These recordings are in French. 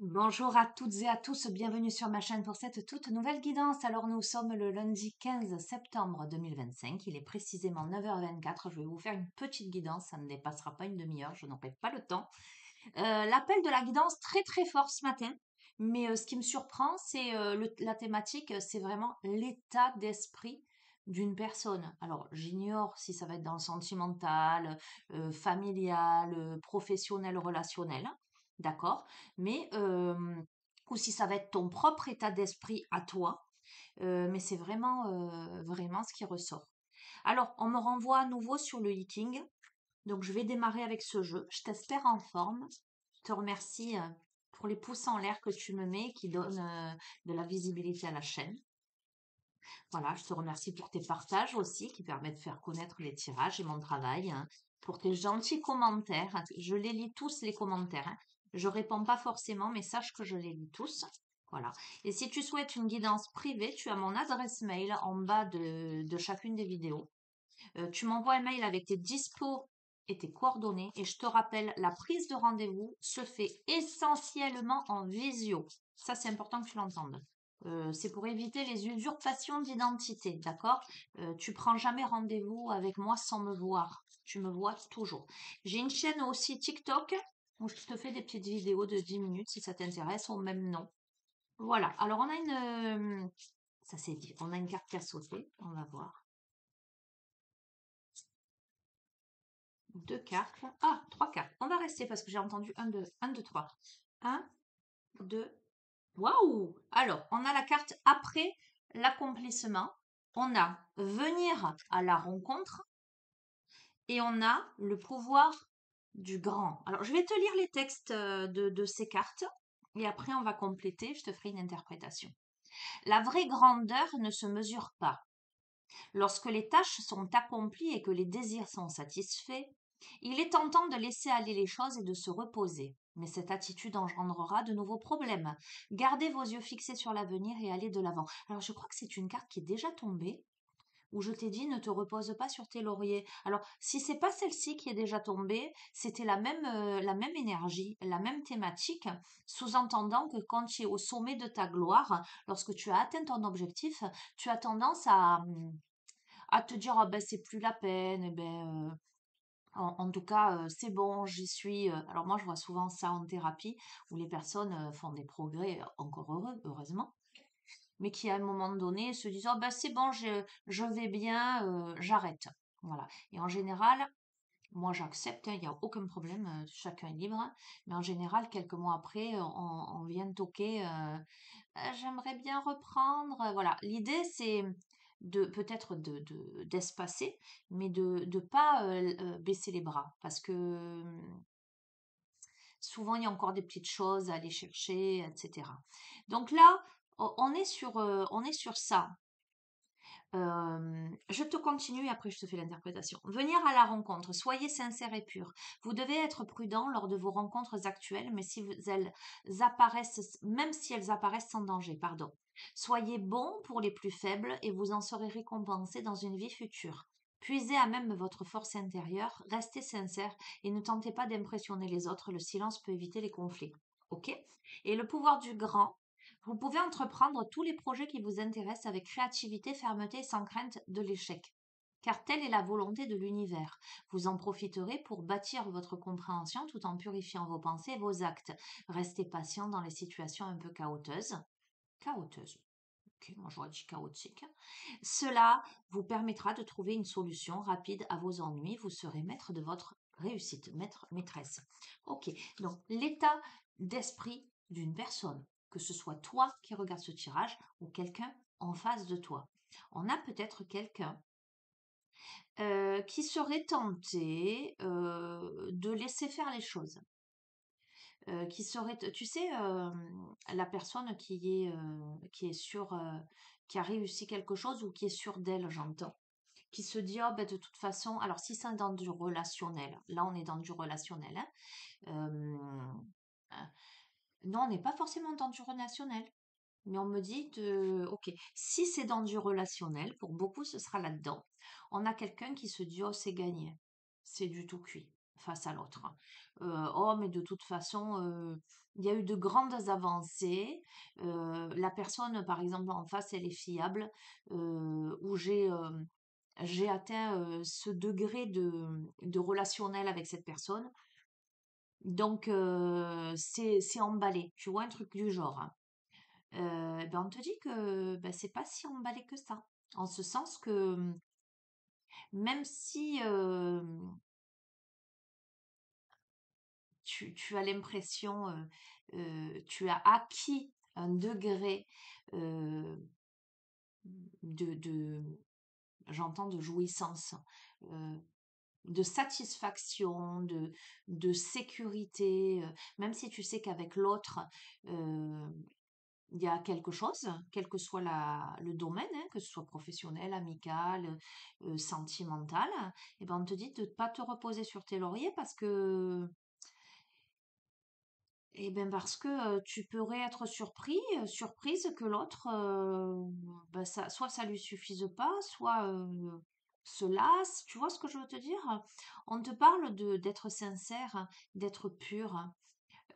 Bonjour à toutes et à tous, bienvenue sur ma chaîne pour cette toute nouvelle guidance. Alors nous sommes le lundi 15 septembre 2025, il est précisément 9h24, je vais vous faire une petite guidance, ça ne dépassera pas une demi-heure, je n'aurai pas le temps. L'appel de la guidance très très fort ce matin, mais ce qui me surprend c'est la thématique, c'est vraiment l'état d'esprit d'une personne. Alors j'ignore si ça va être dans le sentimental, familial, professionnel, relationnel, d'accord? Mais ou si ça va être ton propre état d'esprit à toi, mais c'est vraiment, vraiment ce qui ressort. Alors, on me renvoie à nouveau sur le hiking, donc je vais démarrer avec ce jeu. Je t'espère en forme. Je te remercie pour les pouces en l'air que tu me mets, qui donnent de la visibilité à la chaîne. Voilà, je te remercie pour tes partages aussi, qui permettent de faire connaître les tirages et mon travail, hein, pour tes gentils commentaires. Je les lis tous, les commentaires, hein. Je réponds pas forcément, mais sache que je les lis tous. Voilà. Et si tu souhaites une guidance privée, tu as mon adresse mail en bas de chacune des vidéos. Tu m'envoies un mail avec tes dispos et tes coordonnées. Et je te rappelle, la prise de rendez-vous se fait essentiellement en visio. Ça, c'est important que tu l'entendes. C'est pour éviter les usurpations d'identité, d'accord? Tu prends jamais rendez-vous avec moi sans me voir. Tu me vois toujours. J'ai une chaîne aussi TikTok où je te fais des petites vidéos de 10 minutes si ça t'intéresse au même nom. Voilà. Alors, on a ça c'est dit. On a une carte qui a sauté. On va voir. Deux cartes. Ah, trois cartes. On va rester parce que j'ai entendu un, deux, trois. Un, deux. Waouh! Alors, on a la carte après l'accomplissement. On a venir à la rencontre et on a le pouvoir du grand. Alors, je vais te lire les textes de ces cartes et après on va compléter. Je te ferai une interprétation. La vraie grandeur ne se mesure pas. Lorsque les tâches sont accomplies et que les désirs sont satisfaits, il est tentant de laisser aller les choses et de se reposer. Mais cette attitude engendrera de nouveaux problèmes. Gardez vos yeux fixés sur l'avenir et allez de l'avant. Alors je crois que c'est une carte qui est déjà tombée, où je t'ai dit ne te repose pas sur tes lauriers. Alors si c'est pas celle-ci qui est déjà tombée, c'était la même énergie, la même thématique, sous-entendant que quand tu es au sommet de ta gloire, lorsque tu as atteint ton objectif, tu as tendance à te dire: «Ah ben, c'est plus la peine et ben, en tout cas, c'est bon, j'y suis», alors moi, je vois souvent ça en thérapie où les personnes, font des progrès, encore heureusement, mais qui à un moment donné se disent: «Oh ben, c'est bon, je vais bien, j'arrête». Voilà et en général, moi j'accepte, hein, il y a aucun problème, chacun est libre, hein, mais en général, quelques mois après, on vient toquer, «J'aimerais bien reprendre», voilà. L'idée, c'est de peut-être d'espacer, mais de pas, baisser les bras parce que, souvent il y a encore des petites choses à aller chercher et cetera. Donc là, on est sur ça. Je te continue et après je te fais l'interprétation. Venir à la rencontre, soyez sincère et pur. Vous devez être prudent lors de vos rencontres actuelles, mais elles apparaissent, même si elles apparaissent sans danger, pardon. Soyez bon pour les plus faibles et vous en serez récompensé dans une vie future. Puisez à même votre force intérieure, restez sincère et ne tentez pas d'impressionner les autres. Le silence peut éviter les conflits. Ok? Et le pouvoir du grand, vous pouvez entreprendre tous les projets qui vous intéressent avec créativité, fermeté et sans crainte de l'échec. Car telle est la volonté de l'univers. Vous en profiterez pour bâtir votre compréhension tout en purifiant vos pensées et vos actes. Restez patient dans les situations un peu chaotiques. Chaotiques. Ok, moi j'aurais dit chaotique. Cela vous permettra de trouver une solution rapide à vos ennuis. Vous serez maître de votre réussite, maître, maîtresse. Ok, donc l'état d'esprit d'une personne, que ce soit toi qui regardes ce tirage ou quelqu'un en face de toi. On a peut-être quelqu'un qui serait tenté de laisser faire les choses. Qui serait, tu sais, la personne qui est sûre, qui a réussi quelque chose ou qui est sûre d'elle, j'entends. Qui se dit, oh, ben, de toute façon, alors si c'est dans du relationnel, là on est dans du relationnel, hein, euh, non, on n'est pas forcément dans du relationnel, mais on me dit ok, si c'est dans du relationnel, pour beaucoup ce sera là-dedans. On a quelqu'un qui se dit, oh, c'est gagné, c'est du tout cuit. face à l'autre. Oh, mais de toute façon, il y a eu de grandes avancées. La personne, par exemple, en face, elle est fiable, où j'ai atteint ce degré de relationnel avec cette personne. Donc, c'est emballé, tu vois, un truc du genre, hein. Ben, on te dit que ben, c'est pas si emballé que ça. En ce sens que même si tu as l'impression, tu as acquis un degré euh, de j'entends de jouissance, euh, de satisfaction, de sécurité, même si tu sais qu'avec l'autre, euh, il y a quelque chose, quel que soit le domaine, hein, que ce soit professionnel, amical, sentimental, et ben on te dit de ne pas te reposer sur tes lauriers parce que tu pourrais être surprise que l'autre, ben soit ça lui suffise pas, soit se lasse. Tu vois ce que je veux te dire? On te parle d'être sincère, d'être pur.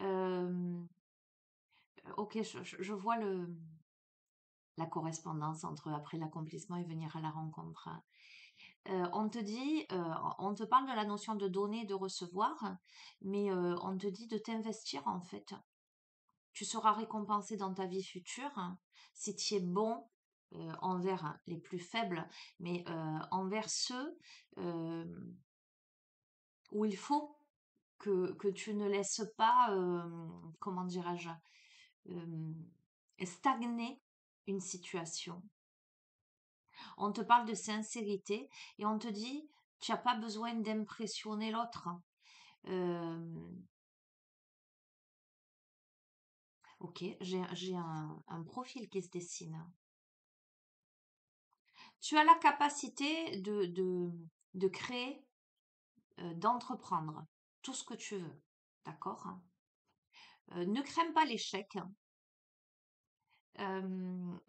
Euh, ok, je vois la correspondance entre après l'accomplissement et venir à la rencontre. On te parle de la notion de donner et de recevoir, mais on te dit de t'investir en fait. Tu seras récompensé dans ta vie future, hein, si tu es bon envers les plus faibles, mais envers ceux euh, où il faut que tu ne laisses pas, comment dirais-je, euh, stagner une situation. On te parle de sincérité et on te dit, tu n'as pas besoin d'impressionner l'autre. Euh, ok, j'ai un profil qui se dessine. Tu as la capacité de créer, d'entreprendre tout ce que tu veux. D'accord? Ne crains pas l'échec,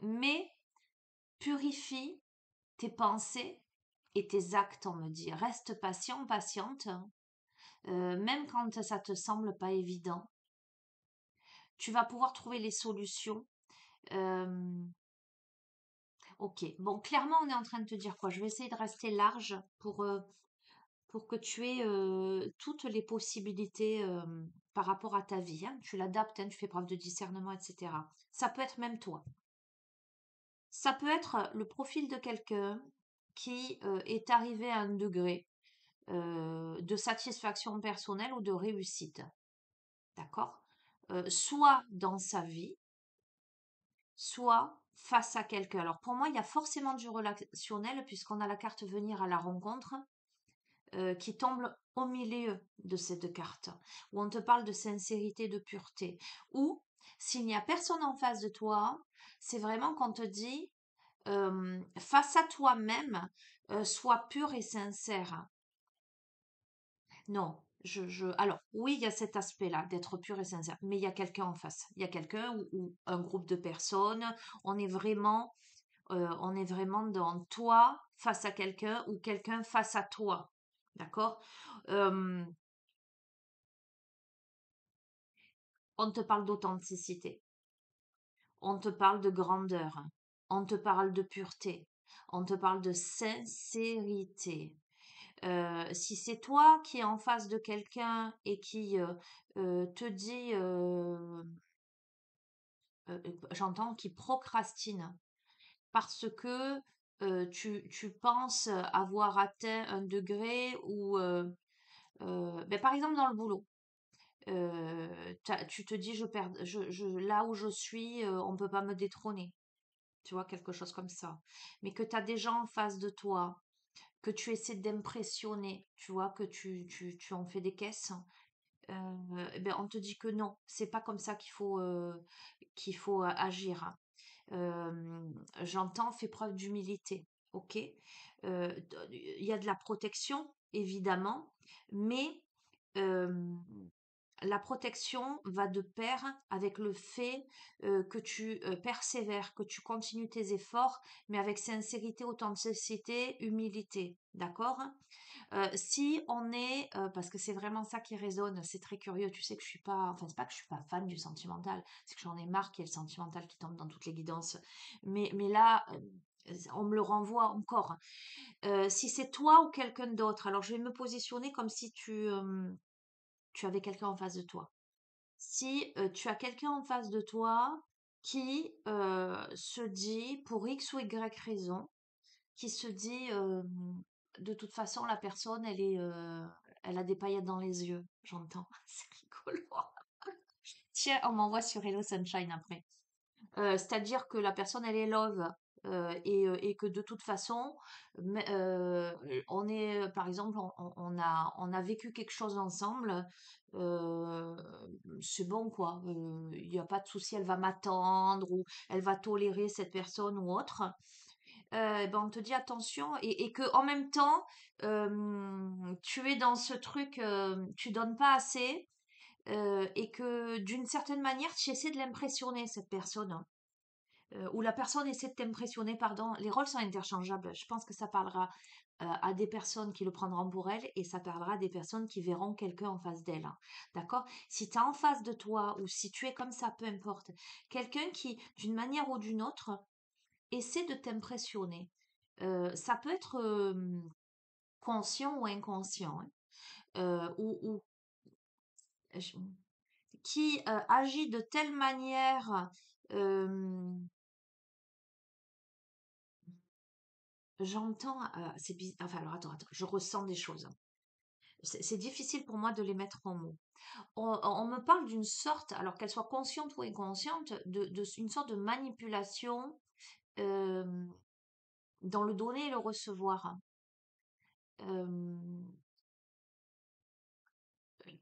mais purifie tes pensées et tes actes, on me dit. Reste patient, patiente, même quand ça te semble pas évident. Tu vas pouvoir trouver les solutions. Euh, ok, bon, clairement, on est en train de te dire quoi? Je vais essayer de rester large pour que tu aies toutes les possibilités par rapport à ta vie, hein. Tu l'adaptes, hein, tu fais preuve de discernement, etc. Ça peut être même toi. Ça peut être le profil de quelqu'un qui est arrivé à un degré de satisfaction personnelle ou de réussite. D'accord? Soit dans sa vie, soit face à quelqu'un. Alors pour moi, il y a forcément du relationnel puisqu'on a la carte venir à la rencontre qui tombe au milieu de ces deux cartes, où on te parle de sincérité, de pureté, ou s'il n'y a personne en face de toi, c'est vraiment qu'on te dit, face à toi-même, sois pur et sincère. Non, alors oui, il y a cet aspect-là, d'être pur et sincère, mais il y a quelqu'un en face. Il y a quelqu'un ou un groupe de personnes. On est vraiment, on est vraiment dans toi face à quelqu'un ou quelqu'un face à toi. D'accord? Euh, on te parle d'authenticité, on te parle de grandeur, on te parle de pureté, on te parle de sincérité. Si c'est toi qui es en face de quelqu'un et qui te dit, j'entends, qui procrastine parce que tu penses avoir atteint un degré où, ben, par exemple dans le boulot, tu te dis, là où je suis, on ne peut pas me détrôner, tu vois, quelque chose comme ça. Mais que tu as des gens en face de toi, que tu essaies d'impressionner, tu vois, que tu en fais des caisses, eh ben, on te dit que non, c'est pas comme ça qu'il faut agir. J'entends, fais preuve d'humilité, ok? Il y a de la protection, évidemment, mais la protection va de pair avec le fait que tu persévères, que tu continues tes efforts, mais avec sincérité, authenticité, humilité. D'accord? Si on est, parce que c'est vraiment ça qui résonne, c'est très curieux, tu sais que je suis pas, enfin c'est pas que je suis pas fan du sentimental, c'est que j'en ai marre qu'il y ait le sentimental qui tombe dans toutes les guidances. Mais là, on me le renvoie encore. Si c'est toi ou quelqu'un d'autre, alors je vais me positionner comme si tu avais quelqu'un en face de toi. Si tu as quelqu'un en face de toi qui se dit, pour X ou Y raison, qui se dit, de toute façon, la personne, elle a des paillettes dans les yeux, j'entends. C'est rigolo. Tiens, on m'envoie sur Hello Sunshine après. C'est-à-dire que la personne, elle est love. Et que de toute façon, on est, par exemple, on a vécu quelque chose ensemble, euh, c'est bon quoi, il n'y a pas de souci, elle va m'attendre ou elle va tolérer cette personne ou autre. Ben on te dit attention et que en même temps, tu es dans ce truc, tu donnes pas assez et que d'une certaine manière, tu essaies de l'impressionner, cette personne, hein. Ou la personne essaie de t'impressionner, pardon. Les rôles sont interchangeables. Je pense que ça parlera à des personnes qui le prendront pour elles et ça parlera à des personnes qui verront quelqu'un en face d'elles, hein. D'accord? Si tu as en face de toi ou si tu es comme ça, peu importe, quelqu'un qui, d'une manière ou d'une autre, essaie de t'impressionner. Ça peut être conscient ou inconscient, hein. Ou je- qui agit de telle manière, euh, j'entends, enfin alors attends, je ressens des choses, hein. C'est difficile pour moi de les mettre en mots. On me parle d'une sorte, alors qu'elle soit consciente ou inconsciente, une sorte de manipulation euh, dans le donner et le recevoir. Euh,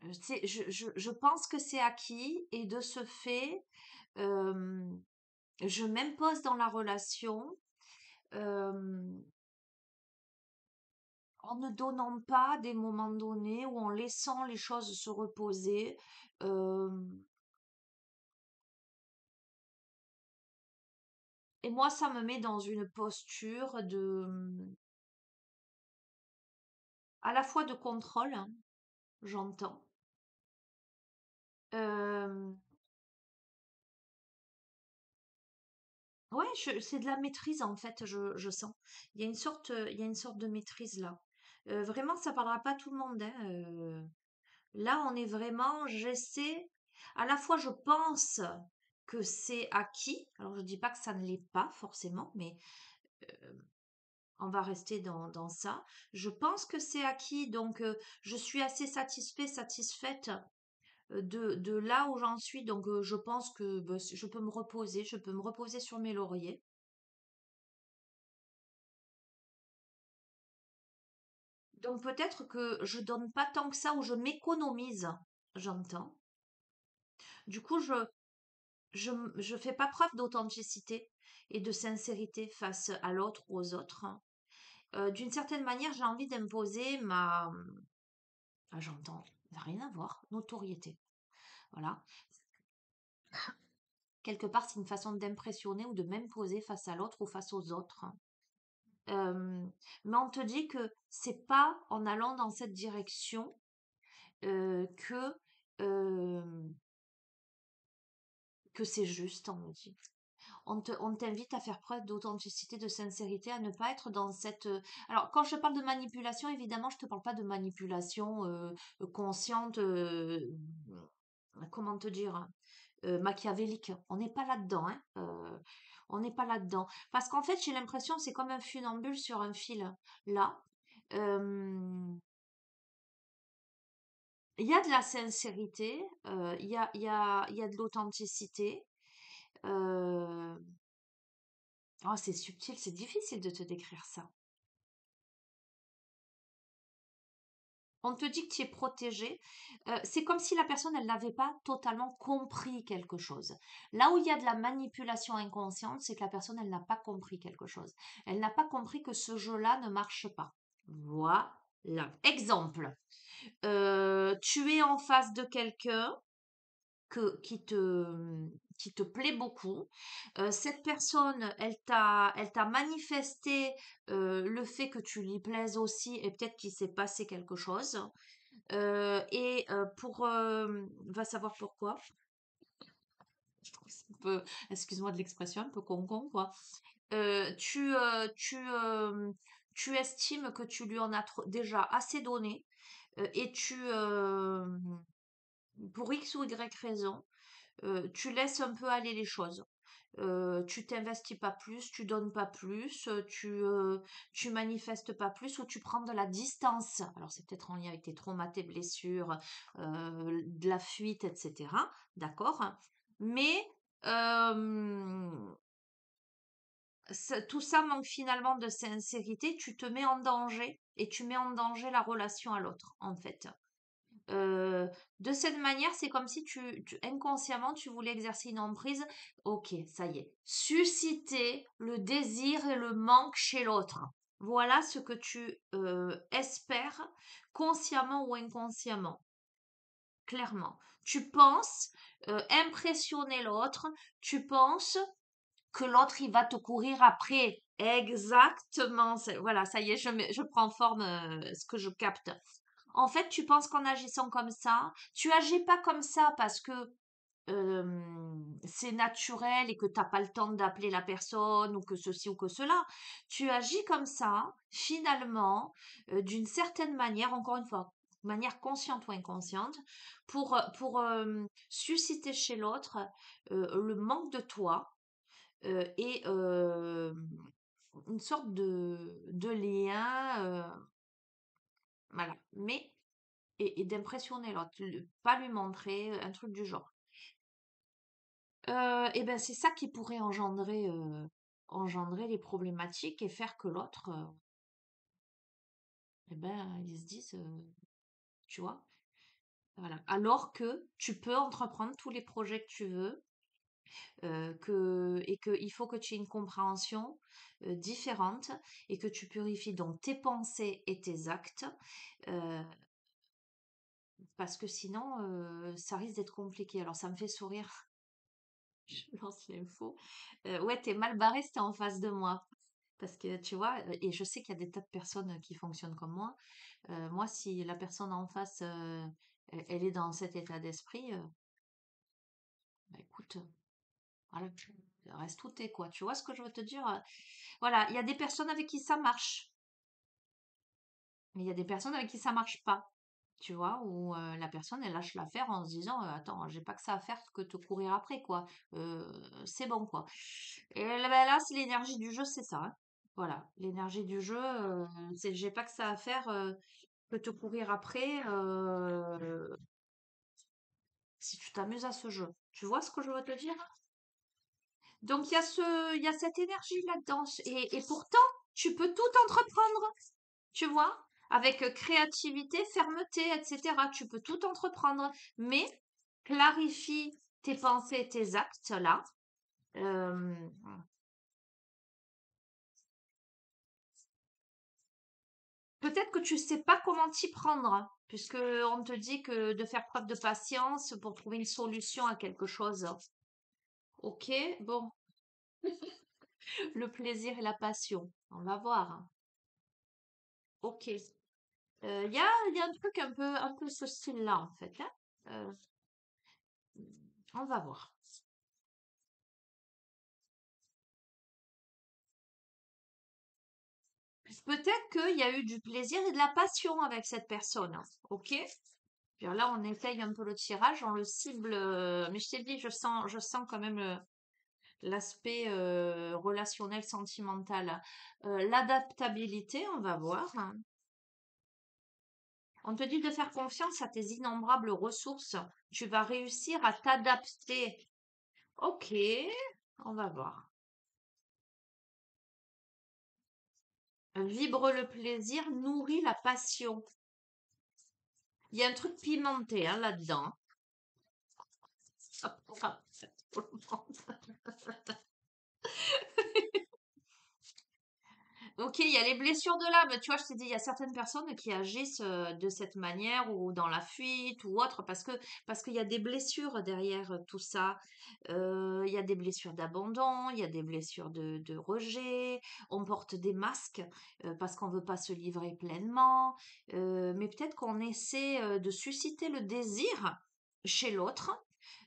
je pense que c'est acquis et de ce fait, euh, je m'impose dans la relation euh, en ne donnant pas des moments donnés ou en laissant les choses se reposer. euh, et moi, ça me met dans une posture à la fois de contrôle, hein, j'entends. Euh, ouais, c'est de la maîtrise en fait, je sens. Il y a une sorte de maîtrise là. Vraiment, ça parlera pas à tout le monde, hein. Là, on est vraiment, j'essaie, à la fois je pense que c'est acquis, alors je dis pas que ça ne l'est pas forcément, mais on va rester dans ça. Je pense que c'est acquis, donc je suis assez satisfaite de là où j'en suis, donc je pense que bah, je peux me reposer sur mes lauriers. Donc peut-être que je donne pas tant que ça ou je m'économise, j'entends. Du coup, je fais pas preuve d'authenticité et de sincérité face à l'autre ou aux autres. D'une certaine manière, j'ai envie d'imposer j'entends, rien à voir, notoriété. Voilà. Quelque part, c'est une façon d'impressionner ou de m'imposer face à l'autre ou face aux autres. Euh, mais on te dit que c'est pas en allant dans cette direction que euh, que c'est juste, on me dit. On t'invite à faire preuve d'authenticité, de sincérité, à ne pas être dans cette... Alors, quand je parle de manipulation, évidemment, je te parle pas de manipulation consciente, comment te dire, hein, machiavélique. On n'est pas là-dedans, hein. On n'est pas là-dedans. Parce qu'en fait, j'ai l'impression, c'est comme un funambule sur un fil. Là, euh, il y a de la sincérité, il y a de l'authenticité. euh, Oh, c'est subtil, c'est difficile de te décrire ça. On te dit que tu es protégé. C'est comme si la personne, elle n'avait pas totalement compris quelque chose. Là où il y a de la manipulation inconsciente, c'est que la personne, elle n'a pas compris quelque chose. Elle n'a pas compris que ce jeu-là ne marche pas. Voilà. là. Exemple, tu es en face de quelqu'un que, qui te plaît beaucoup. Cette personne, elle t'a manifesté le fait que tu lui plaises aussi et peut-être qu'il s'est passé quelque chose. Va savoir pourquoi. Je trouve que c'est un peu, excuse-moi de l'expression, un peu con-con, quoi. Euh, tu, euh, tu, euh, Tu estimes que tu lui en as déjà assez donné et pour X ou Y raison, tu laisses un peu aller les choses. Tu t'investis pas plus, tu donnes pas plus, tu manifestes pas plus ou tu prends de la distance. Alors c'est peut-être en lien avec tes traumas, tes blessures, de la fuite, etc. D'accord? Mais euh, tout ça manque finalement de sincérité. Tu te mets en danger et tu mets en danger la relation à l'autre, en fait. Euh, de cette manière, c'est comme si inconsciemment tu voulais exercer une emprise. Ok, ça y est. Susciter le désir et le manque chez l'autre. Voilà ce que tu espères, consciemment ou inconsciemment. Clairement. Tu penses impressionner l'autre. Tu penses que l'autre il va te courir après. Exactement. Voilà, ça y est, je prends forme ce que je capte. En fait, tu penses qu'en agissant comme ça, tu agis pas comme ça parce que c'est naturel et que t'as pas le temps d'appeler la personne ou que ceci ou que cela. Tu agis comme ça, finalement, d'une certaine manière, encore une fois, de manière consciente ou inconsciente, pour susciter chez l'autre le manque de toi et une sorte de lien, voilà. Mais et d'impressionner l'autre, pas lui montrer un truc du genre. Et ben c'est ça qui pourrait engendrer les problématiques et faire que l'autre, eh ben ils se disent, tu vois, voilà. Alors que tu peux entreprendre tous les projets que tu veux, et que il faut que tu aies une compréhension différente et que tu purifies donc tes pensées et tes actes, euh, parce que sinon ça risque d'être compliqué. Alors ça me fait sourire. Je lance l'info. Ouais, t'es mal barré si t'es en face de moi. Parce que tu vois, et je sais qu'il y a des tas de personnes qui fonctionnent comme moi. Moi, si la personne en face, elle est dans cet état d'esprit, bah écoute, voilà, reste où t'es, quoi. Tu vois ce que je veux te dire? Voilà, il y a des personnes avec qui ça marche, mais il y a des personnes avec qui ça marche pas. Tu vois, où la personne, elle lâche l'affaire en se disant, attends, j'ai pas que ça à faire que te courir après, quoi. C'est bon, quoi. Et là, c'est l'énergie du jeu, c'est ça, hein. Voilà, l'énergie du jeu, c'est j'ai pas que ça à faire que te courir après si tu t'amuses à ce jeu. Tu vois ce que je veux te dire? Donc il y a cette énergie là-dedans. Et pourtant, tu peux tout entreprendre, tu vois, avec créativité, fermeté, etc. Tu peux tout entreprendre, mais clarifie tes pensées, tes actes là. Euh, Peut-être que tu sais pas comment t'y prendre, puisque on te dit que de faire preuve de patience pour trouver une solution à quelque chose. Ok, bon, le plaisir et la passion. On va voir. Ok. Il y a un truc un peu ce style-là, en fait, hein. Euh, on va voir. Peut-être qu'il y a eu du plaisir et de la passion avec cette personne. Ok? Puis là, on étaye un peu le tirage, on le cible. Mais je t'ai dit, je sens quand même l'aspect relationnel, sentimental. L'adaptabilité, on va voir. On te dit de faire confiance à tes innombrables ressources. Tu vas réussir à t'adapter. Ok, on va voir. Vibre le plaisir, nourrit la passion. Il y a un truc pimenté hein, là-dedans. Enfin, tout le monde. OK, il y a les blessures de l'âme. Tu vois, je t'ai dit, il y a certaines personnes qui agissent de cette manière ou dans la fuite ou autre parce qu'il y a des blessures derrière tout ça. Il y a des blessures d'abandon, il y a des blessures de rejet. On porte des masques parce qu'on veut pas se livrer pleinement. Mais peut-être qu'on essaie de susciter le désir chez l'autre.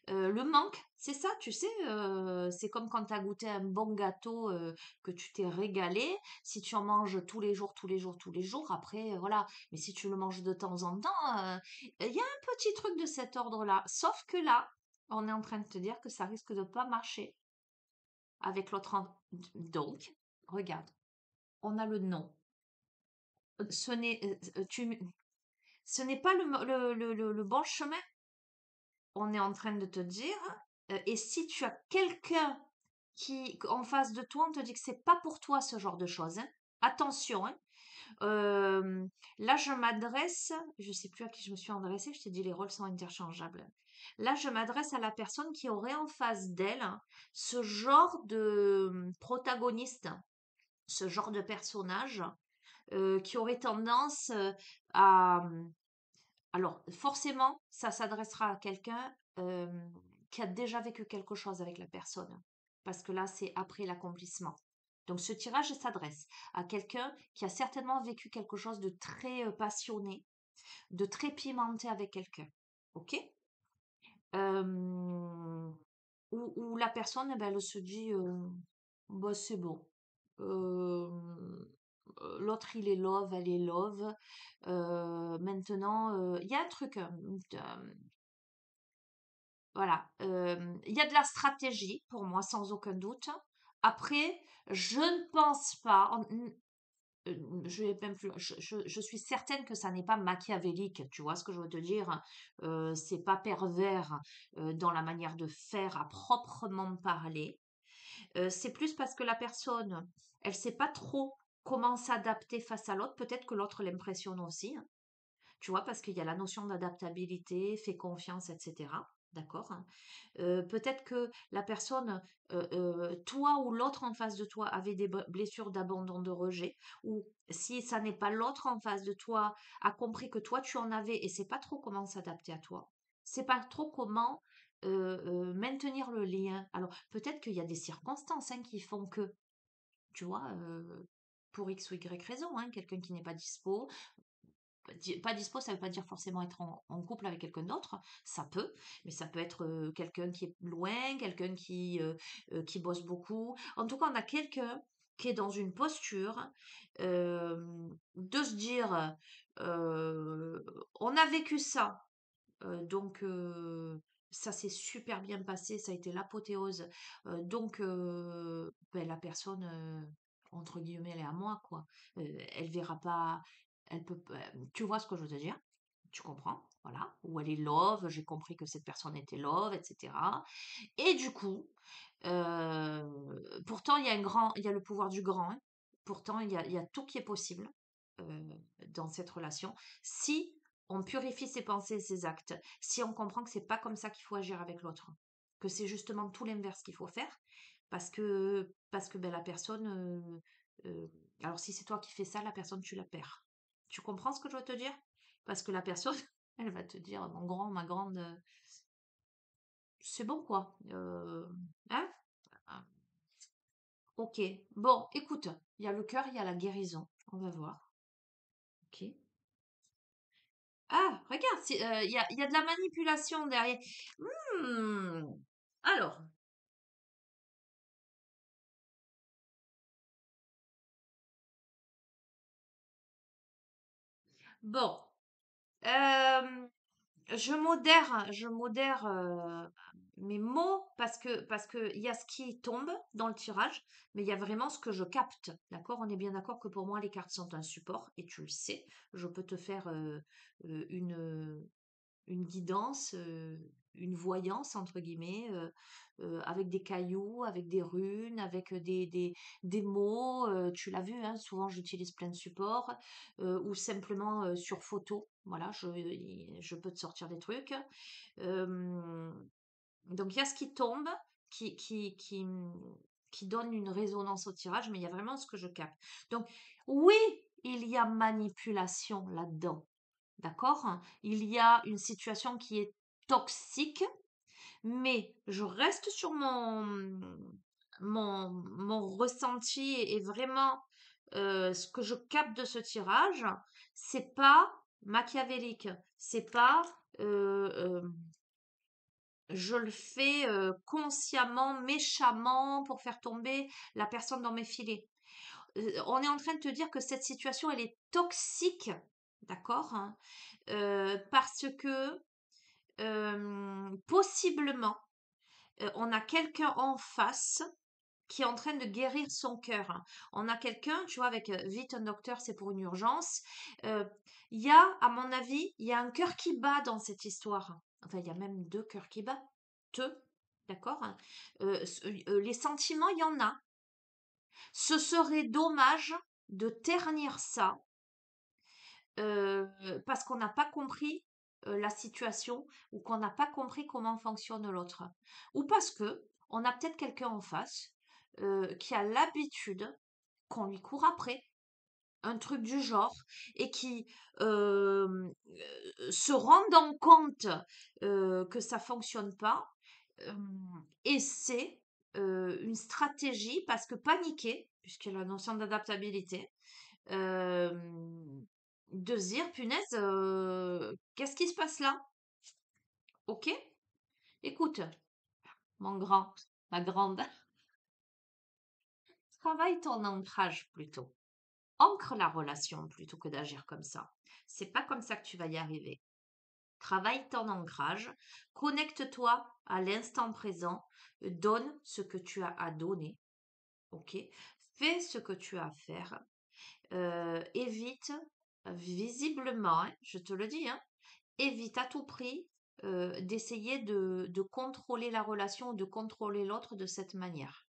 Le manque, c'est ça, tu sais, c'est comme quand tu as goûté un bon gâteau que tu t'es régalé. Si tu en manges tous les jours, tous les jours, tous les jours, après, voilà. Mais si tu le manges de temps en temps, il y a un petit truc de cet ordre-là. Sauf que là, on est en train de te dire que ça risque de pas marcher avec l'autre. Donc, regarde, on a le non. Ce n'est, ce n'est pas le bon chemin. On est en train de te dire, et si tu as quelqu'un qui, en face de toi, on te dit que c'est pas pour toi ce genre de choses, hein, attention, hein. Euh, Là, je m'adresse, je sais plus à qui je me suis adressée, je t'ai dit les rôles sont interchangeables. Là, je m'adresse à la personne qui aurait en face d'elle ce genre de protagoniste, ce genre de personnage qui aurait tendance à, alors, forcément, ça s'adressera à quelqu'un qui a déjà vécu quelque chose avec la personne, parce que là, c'est après l'accomplissement. Donc, ce tirage s'adresse à quelqu'un qui a certainement vécu quelque chose de très passionné, de très pimenté avec quelqu'un. OK? Euh, où la personne, eh ben, elle se dit, bah, c'est bon. Euh, L'autre, il est love, elle est love. Maintenant, il y a un truc, voilà, il y a de la stratégie pour moi, sans aucun doute. Après, je ne pense pas, je vais même plus, je suis certaine que ça n'est pas machiavélique, tu vois ce que je veux te dire? C'est pas pervers dans la manière de faire à proprement parler. C'est plus parce que la personne, elle sait pas trop comment s'adapter face à l'autre. Peut-être que l'autre l'impressionne aussi, hein. Tu vois, parce qu'il y a la notion d'adaptabilité, fait confiance, etc. D'accord? Hein. Peut-être que la personne, toi ou l'autre en face de toi avait des blessures d'abandon, de rejet, ou si ça n'est pas l'autre en face de toi, a compris que toi tu en avais et sait pas trop comment s'adapter à toi. C'est pas trop comment maintenir le lien. Alors peut-être qu'il y a des circonstances hein, qui font que, tu vois, pour X ou Y raison, hein, quelqu'un qui n'est pas dispo, pas dispo, ça veut pas dire forcément être en couple avec quelqu'un d'autre, ça peut, mais ça peut être quelqu'un qui est loin, quelqu'un qui bosse beaucoup. En tout cas, on a quelqu'un qui est dans une posture de se dire, euh, on a vécu ça, donc ça s'est super bien passé, ça a été l'apothéose. Donc ben, la personne, entre guillemets, elle est à moi, quoi. Elle verra pas, elle peut pas, tu vois ce que je veux te dire? Tu comprends? Voilà. Ou elle est love, j'ai compris que cette personne était love, etc. Et du coup, pourtant, il y a le pouvoir du grand, hein. Pourtant, il y a tout qui est possible dans cette relation. Si on purifie ses pensées et ses actes, si on comprend que c'est pas comme ça qu'il faut agir avec l'autre, que c'est justement tout l'inverse qu'il faut faire, parce que ben, la personne, alors si c'est toi qui fais ça, la personne, tu la perds. Tu comprends ce que je veux te dire? Parce que la personne, elle va te dire, mon grand, ma grande, c'est bon quoi. Hein? Ah, ok. Bon, écoute, il y a le cœur, il y a la guérison. On va voir. Ok. Ah, regarde, il y a de la manipulation derrière. Hmm. Alors, bon. Euh, je modère mes mots parce que il y a ce qui tombe dans le tirage, mais il y a vraiment ce que je capte. D'accord? On est bien d'accord que pour moi, les cartes sont un support, et tu le sais. Je peux te faire une guidance, une voyance entre guillemets, avec des cailloux, avec des runes, avec des mots. Tu l'as vu, hein, souvent j'utilise plein de supports, ou simplement sur photo. Voilà, je peux te sortir des trucs. Euh, donc il y a ce qui tombe, qui, qui, qui, qui donne une résonance au tirage, mais il y a vraiment ce que je capte. Donc, oui, il y a manipulation là-dedans. D'accord? Il y a une situation qui est toxique, mais je reste sur mon ressenti et vraiment ce que je capte de ce tirage, c'est pas machiavélique, c'est pas je le fais consciemment, méchamment pour faire tomber la personne dans mes filets. On est en train de te dire que cette situation, elle est toxique, d'accord? Hein, parce que possiblement, on a quelqu'un en face qui est en train de guérir son cœur. Hein. On a quelqu'un, tu vois, avec vite un docteur, c'est pour une urgence. Euh, Il y a, à mon avis, il y a un cœur qui bat dans cette histoire. Enfin, il y a même deux cœurs qui battent. D'accord? Hein. Les sentiments, il y en a. Ce serait dommage de ternir ça parce qu'on n'a pas compris la situation ou qu'on n'a pas compris comment fonctionne l'autre. Ou parce que on a peut-être quelqu'un en face qui a l'habitude qu'on lui court après, un truc du genre, et qui se rendant compte que ça fonctionne pas, euh, essaie une stratégie parce que paniquer, puisqu'il y a la notion d'adaptabilité, euh, de se dire, punaise, qu'est-ce qui se passe là? Ok? Écoute, mon grand, ma grande, travaille ton ancrage plutôt. Ancre la relation plutôt que d'agir comme ça. C'est pas comme ça que tu vas y arriver. Travaille ton ancrage, connecte-toi à l'instant présent, donne ce que tu as à donner, ok? Fais ce que tu as à faire, évite visiblement, hein, je te le dis, hein, évite à tout prix d'essayer de contrôler la relation ou de contrôler l'autre de cette manière.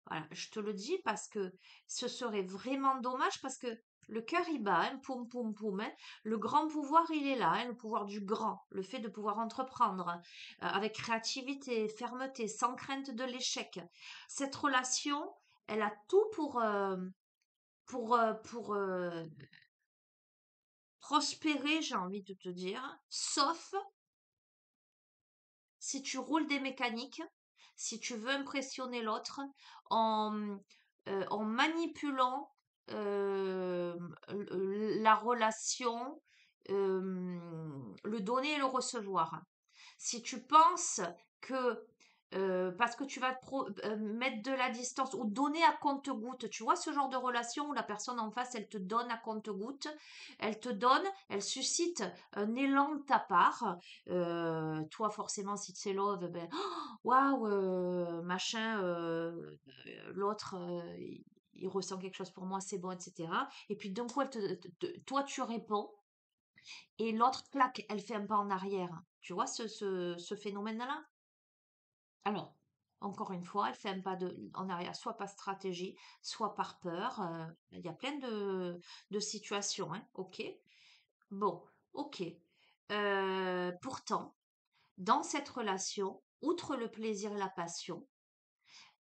Voilà, je te le dis parce que ce serait vraiment dommage parce que le cœur il bat, hein, poum poum poum, hein. Le grand pouvoir il est là, hein, le pouvoir du grand, le fait de pouvoir entreprendre avec créativité, fermeté, sans crainte de l'échec. Cette relation, elle a tout pour prospérer, j'ai envie de te dire, sauf si tu roules des mécaniques, si tu veux impressionner l'autre en, en manipulant euh, la relation, le donner et le recevoir. Si tu penses que parce que tu vas mettre de la distance ou donner à compte-goutte, tu vois ce genre de relation où la personne en face, elle te donne à compte-goutte, elle te donne, elle suscite un élan de ta part. Toi, forcément, si c'est love, ben, waouh, machin, l'autre, il ressent quelque chose pour moi, c'est bon, etc. Et puis d'un coup, toi, tu réponds et l'autre, clac, elle fait un pas en arrière. Tu vois ce phénomène-là? Alors, encore une fois, elle fait un pas en arrière, soit par stratégie, soit par peur. Il y a plein de situations, hein, ok? Bon, ok. Pourtant, dans cette relation, outre le plaisir et la passion,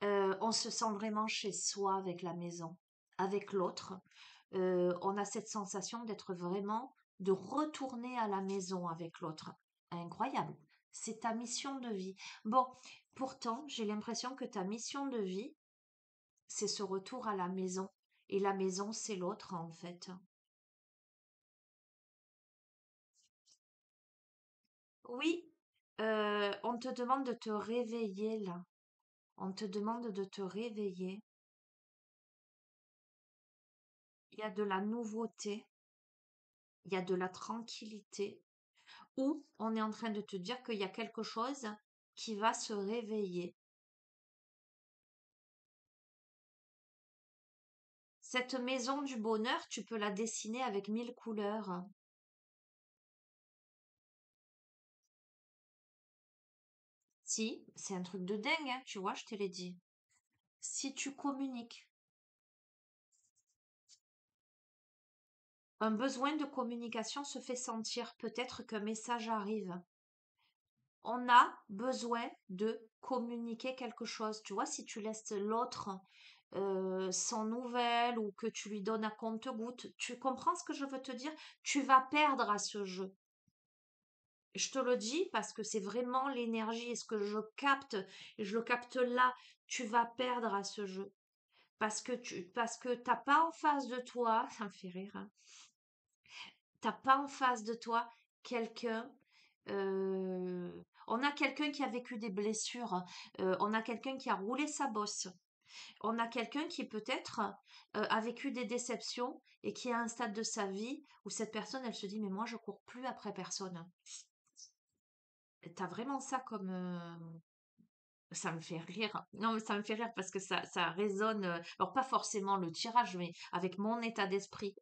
on se sent vraiment chez soi avec la maison, avec l'autre. On a cette sensation d'être vraiment, de retourner à la maison avec l'autre. Incroyable. C'est ta mission de vie. Bon, pourtant, j'ai l'impression que ta mission de vie, c'est ce retour à la maison. Et la maison, c'est l'autre, en fait. Oui, on te demande de te réveiller là. On te demande de te réveiller. Il y a de la nouveauté, il y a de la tranquillité, ou on est en train de te dire qu'il y a quelque chose qui va se réveiller. Cette maison du bonheur, tu peux la dessiner avec 1000 couleurs. Si, c'est un truc de dingue, hein, tu vois, je te l'ai dit. Si tu communiques, un besoin de communication se fait sentir. Peut-être qu'un message arrive. On a besoin de communiquer quelque chose. Tu vois, si tu laisses l'autre sans nouvelles ou que tu lui donnes à compte-gouttes, tu comprends ce que je veux te dire? Tu vas perdre à ce jeu. Je te le dis parce que c'est vraiment l'énergie et ce que je le capte là. Tu vas perdre à ce jeu parce que t'as pas en face de toi, ça me fait rire, hein, t'as pas en face de toi quelqu'un. euh, on a quelqu'un qui a vécu des blessures, on a quelqu'un qui a roulé sa bosse, on a quelqu'un qui peut-être a vécu des déceptions et qui est à un stade de sa vie où cette personne, elle se dit, mais moi, je cours plus après personne. T'as vraiment ça comme, ça me fait rire. Non, mais ça me fait rire parce que ça résonne, alors pas forcément le tirage, mais avec mon état d'esprit.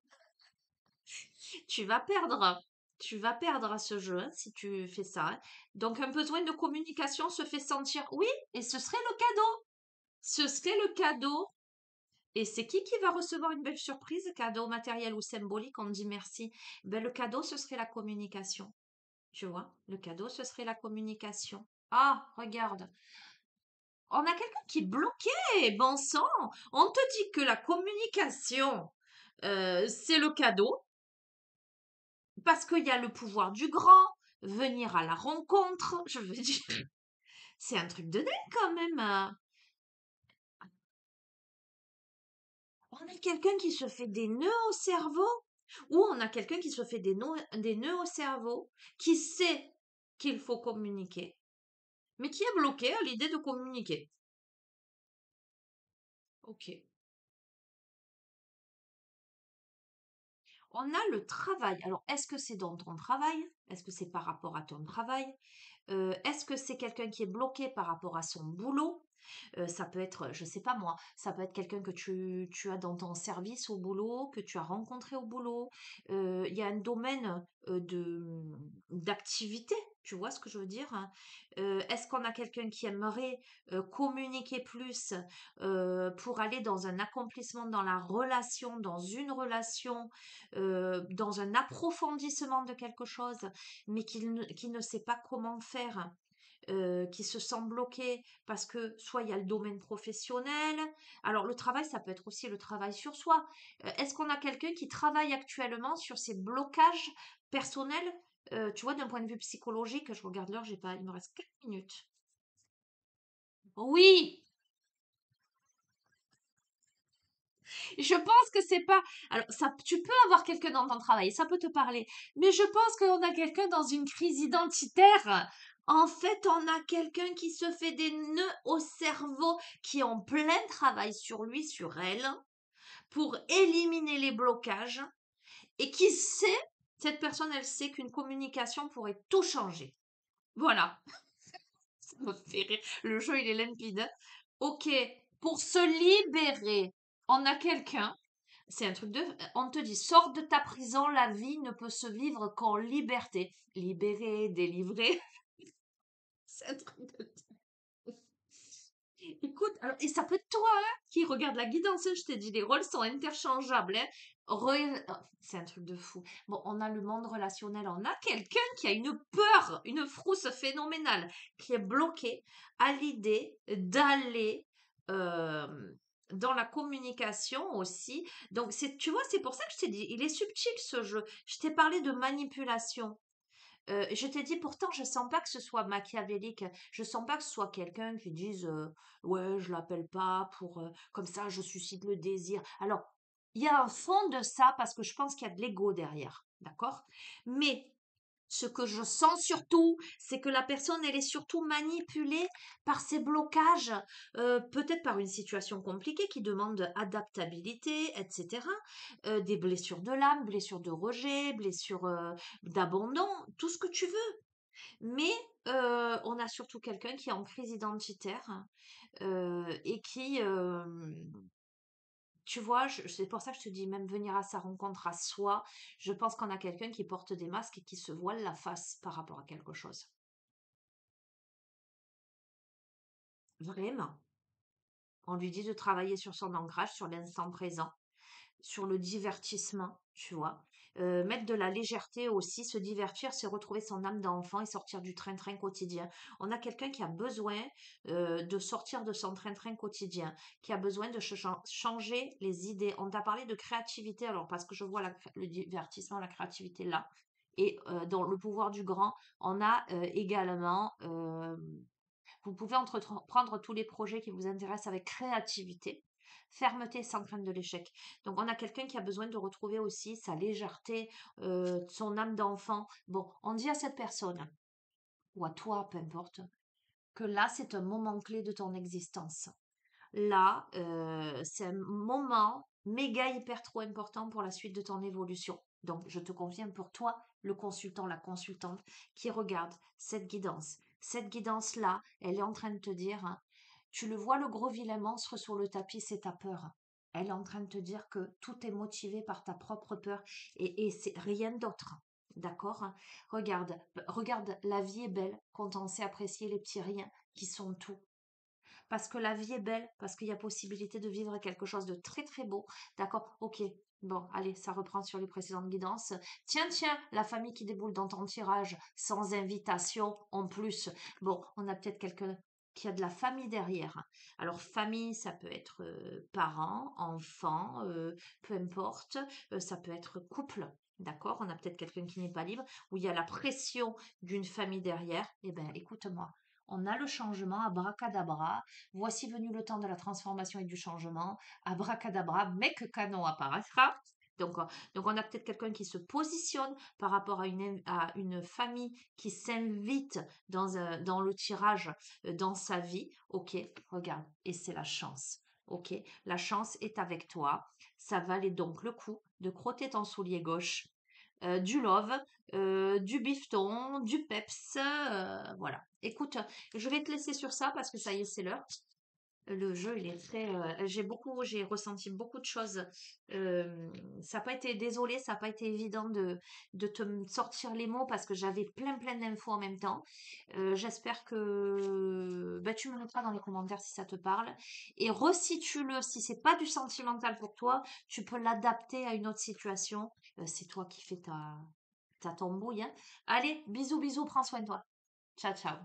Tu vas perdre. Tu vas perdre à ce jeu hein, si tu fais ça. Hein. Donc un besoin de communication se fait sentir. Oui, et ce serait le cadeau. Ce serait le cadeau. Et c'est qui va recevoir une belle surprise, cadeau matériel ou symbolique, on dit merci. Ben, le cadeau, ce serait la communication. Tu vois, le cadeau, ce serait la communication. Ah, regarde, on a quelqu'un qui est bloqué, bon sang. On te dit que la communication, c'est le cadeau, parce qu'il y a le pouvoir du grand, venir à la rencontre, je veux dire, c'est un truc de dingue quand même. On a quelqu'un qui se fait des nœuds au cerveau, ou on a quelqu'un qui se fait des nœuds au cerveau, qui sait qu'il faut communiquer, mais qui est bloqué à l'idée de communiquer. Ok. On a le travail. Alors, est-ce que c'est dans ton travail? Est-ce que c'est par rapport à ton travail? Est-ce que c'est quelqu'un qui est bloqué par rapport à son boulot? Ça peut être, je sais pas moi, ça peut être quelqu'un que tu as dans ton service au boulot, que tu as rencontré au boulot. Il y a un domaine d'activité, tu vois ce que je veux dire? Hein. Est-ce qu'on a quelqu'un qui aimerait communiquer plus pour aller dans un accomplissement dans la relation, dans une relation, dans un approfondissement de quelque chose, mais qui ne sait pas comment faire? Qui se sent bloqué parce que soit il y a le domaine professionnel, alors le travail, ça peut être aussi le travail sur soi. Est-ce qu'on a quelqu'un qui travaille actuellement sur ses blocages personnels? Tu vois, d'un point de vue psychologique, je regarde l'heure, j'ai pas, il me reste 4 minutes. Oui, je pense que c'est pas. Alors, ça, tu peux avoir quelqu'un dans ton travail, ça peut te parler, mais je pense qu'on a quelqu'un dans une crise identitaire. En fait, on a quelqu'un qui se fait des nœuds au cerveau, qui est en plein travail sur lui, sur elle, pour éliminer les blocages, et qui sait, cette personne, elle sait qu'une communication pourrait tout changer. Voilà, ça me fait rire. Le jeu, il est limpide. Ok, pour se libérer, on a quelqu'un. C'est un truc de. On te dit, sors de ta prison, la vie ne peut se vivre qu'en liberté. Libéré, délivré. C'est un truc de. Écoute, alors, et ça peut être toi hein, qui regarde la guidance. Hein, je t'ai dit, les rôles sont interchangeables. Hein. Oh, c'est un truc de fou. Bon, on a le monde relationnel. On a quelqu'un qui a une peur, une frousse phénoménale, qui est bloqué à l'idée d'aller euh, dans la communication aussi. Donc, tu vois, c'est pour ça que je t'ai dit, il est subtil ce jeu. Je t'ai parlé de manipulation. Je t'ai dit pourtant, je sens pas que ce soit machiavélique. Je sens pas que ce soit quelqu'un qui dise ouais, je l'appelle pas pour comme ça, je suscite le désir. Alors, il y a un fond de ça parce que je pense qu'il y a de l'ego derrière, d'accord? Mais ce que je sens surtout, c'est que la personne, elle est surtout manipulée par ses blocages, peut-être par une situation compliquée qui demande adaptabilité, etc. Des blessures de l'âme, blessures de rejet, blessures d'abandon, tout ce que tu veux. Mais on a surtout quelqu'un qui est en crise identitaire et qui, tu vois, c'est pour ça que je te dis, même venir à sa rencontre à soi, je pense qu'on a quelqu'un qui porte des masques et qui se voile la face par rapport à quelque chose. Vraiment. On lui dit de travailler sur son ancrage, sur l'instant présent, sur le divertissement, tu vois. mettre de la légèreté aussi, se divertir, c'est retrouver son âme d'enfant et sortir du train-train quotidien. On a quelqu'un qui a besoin de sortir de son train-train quotidien, qui a besoin de changer les idées. On t'a parlé de créativité, alors parce que je vois le divertissement, la créativité là. Et dans le pouvoir du grand, on a également, vous pouvez entreprendre tous les projets qui vous intéressent avec créativité, fermeté sans crainte de l'échec. Donc on a quelqu'un qui a besoin de retrouver aussi sa légèreté, son âme d'enfant. Bon, on dit à cette personne, ou à toi, peu importe, que là, c'est un moment clé de ton existence. Là, c'est un moment méga hyper trop important pour la suite de ton évolution. Donc, je te confirme pour toi, le consultant, la consultante qui regarde cette guidance. Cette guidance-là, elle est en train de te dire, hein, tu le vois, le gros vilain monstre sur le tapis, c'est ta peur. Elle est en train de te dire que tout est motivé par ta propre peur et c'est rien d'autre. D'accord? Regarde, la vie est belle quand on sait apprécier les petits riens qui sont tout. Parce que la vie est belle, parce qu'il y a possibilité de vivre quelque chose de très très beau. D'accord? Ok. Bon, allez, ça reprend sur les précédentes guidances. Tiens, tiens, la famille qui déboule dans ton tirage, sans invitation en plus. Bon, on a peut-être quelqu'un qui a de la famille derrière. Alors, famille, ça peut être parents, enfants, peu importe. Ça peut être couple. D'accord? On a peut-être quelqu'un qui n'est pas libre, où il y a la pression d'une famille derrière. Eh bien, écoute-moi, on a le changement, abracadabra. Voici venu le temps de la transformation et du changement. Abracadabra, mec canon apparaîtra. Donc, donc on a peut-être quelqu'un qui se positionne par rapport à une famille qui s'invite dans le tirage dans sa vie. Ok, regarde, et c'est la chance. Ok, la chance est avec toi. Ça valait donc le coup de crotter ton soulier gauche, du love, du bifton, du peps, voilà. Écoute, je vais te laisser sur ça parce que ça y est, c'est l'heure. Le jeu, il est très. J'ai ressenti beaucoup de choses. Ça n'a pas été, désolé, ça n'a pas été évident de sortir les mots parce que j'avais plein d'infos en même temps. J'espère que bah, tu me mettras dans les commentaires si ça te parle. Et resitue-le, si c'est pas du sentimental pour toi, tu peux l'adapter à une autre situation. C'est toi qui fais ta tambouille, hein. Allez, bisous, bisous, prends soin de toi. Ciao, ciao.